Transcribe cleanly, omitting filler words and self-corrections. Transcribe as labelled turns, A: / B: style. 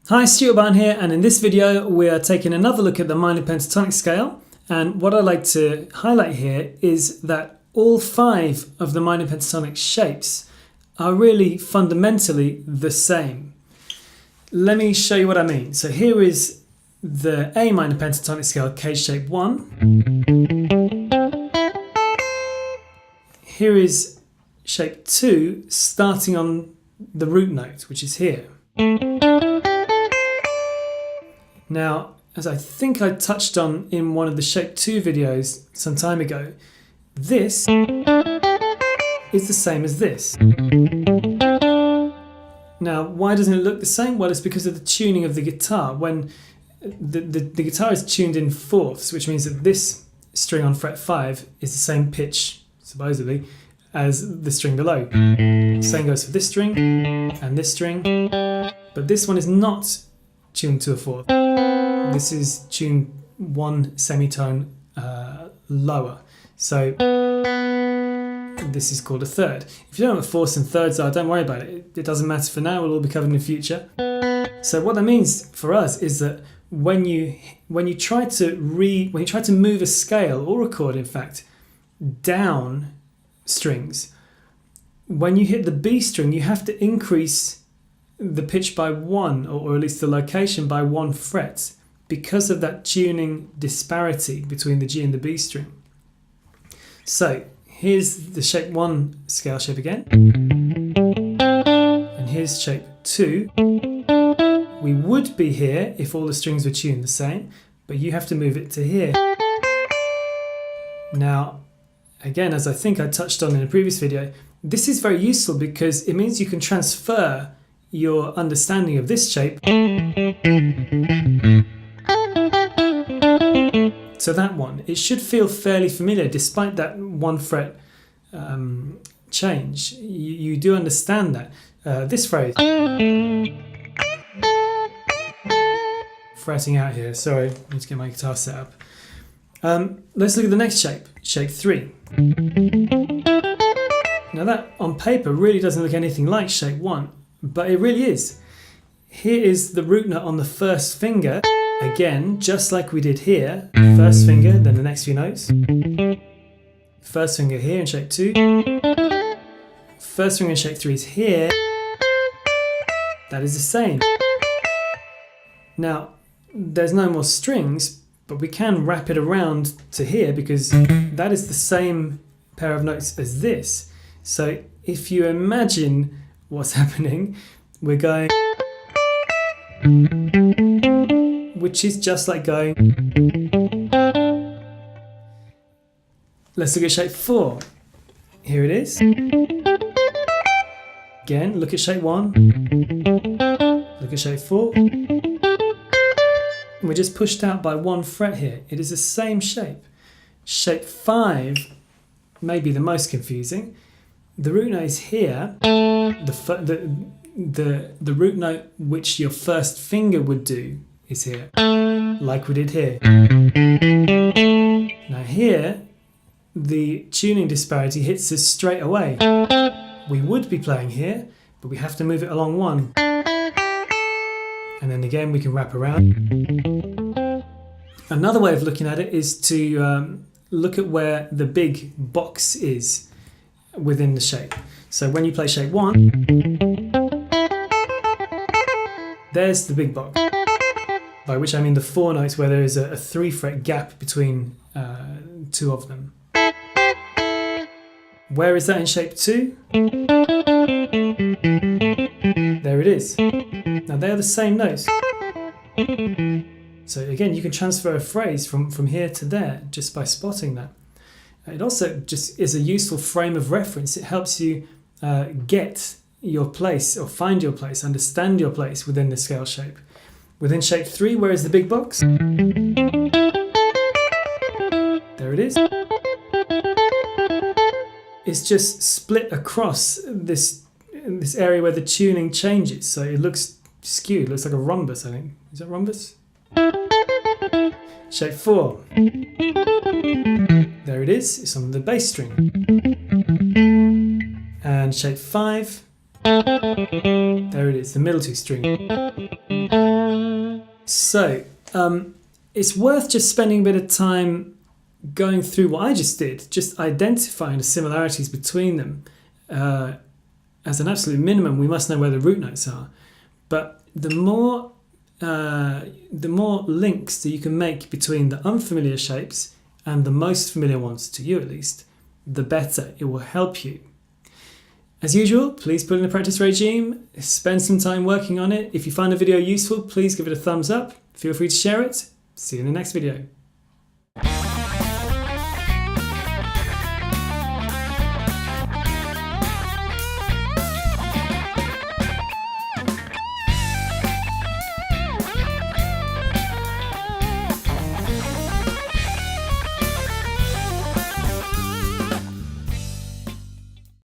A: Hi, Stuart Barn here, and in this video we are taking another look at the minor pentatonic scale. And what I'd like to highlight here is that all 5 of the minor pentatonic shapes are really fundamentally the same. Let me show you what I mean. So here is the A minor pentatonic scale, K shape 1. Here is shape 2 starting on the root note, which is here. Now, as I think I touched on in one of the shape 2 videos some time ago, this is the same as this. Now, why doesn't it look the same? Well, it's because of the tuning of the guitar. When the guitar is tuned in fourths, which means that this string on fret 5 is the same pitch, supposedly, as the string below. Same goes for this string and this string, but this one is not tuned to a fourth. This is tuned 1 semitone lower. So this is called a third. If you don't know what fourths and thirds are, don't worry about it. It doesn't matter for now, it'll all be covered in the future. So what that means for us is that when you try to move a scale or a chord, in fact, down strings, when you hit the B string, you have to increase the pitch by 1, or at least the location by 1 fret, because of that tuning disparity between the G and the B string. So here's the shape 1 scale shape again, and here's shape 2. We would be here if all the strings were tuned the same, but you have to move it to here. Now, again, as I think I touched on in a previous video, this is very useful because it means you can transfer your understanding of this shape to that one. It should feel fairly familiar despite that 1 fret change. You do understand that. This phrase, fretting out here, sorry, I need to get my guitar set up. Let's look at the next shape, shape 3. Now that on paper really doesn't look anything like shape 1, but it really is. Here is the root note on the first finger, again, just like we did here. First finger, then the next few notes. First finger here in shape 2. First finger in shape 3 is here. That is the same. Now, there's no more strings, but we can wrap it around to here because that is the same pair of notes as this. So if you imagine what's happening, we're going, which is just like going. Let's look at shape 4. Here it is. Again, look at shape 1. Look at shape 4. We're just pushed out by 1 fret here. It is the same shape. Shape 5 may be the most confusing. The root note is here. The root note which your first finger would do is here, like we did here. Now here, the tuning disparity hits us straight away. We would be playing here, but we have to move it along 1. And then again, we can wrap around. Another way of looking at it is to look at where the big box is within the shape. So when you play shape 1, there's the big box, by which I mean the 4 notes where there is a 3 fret gap between 2 of them. Where is that in shape 2? There it is. Now they are the same notes. So again, you can transfer a phrase from here to there just by spotting that. It also just is a useful frame of reference. It helps you get your place, or find your place, understand your place within the scale shape. Within shape 3, where is the big box? There it is. It's just split across this area where the tuning changes, so it looks skewed. It looks like a rhombus, I think. Is that rhombus? Shape 4. There it is. It's on the bass string. And shape 5. There it is, the middle 2 string. So it's worth just spending a bit of time going through what I just did, just identifying the similarities between them. As an absolute minimum, we must know where the root notes are. But the more links that you can make between the unfamiliar shapes and the most familiar ones, to you at least, the better it will help you. As usual, please put in a practice regime, spend some time working on it. If you find the video useful, please give it a thumbs up. Feel free to share it. See you in the next video.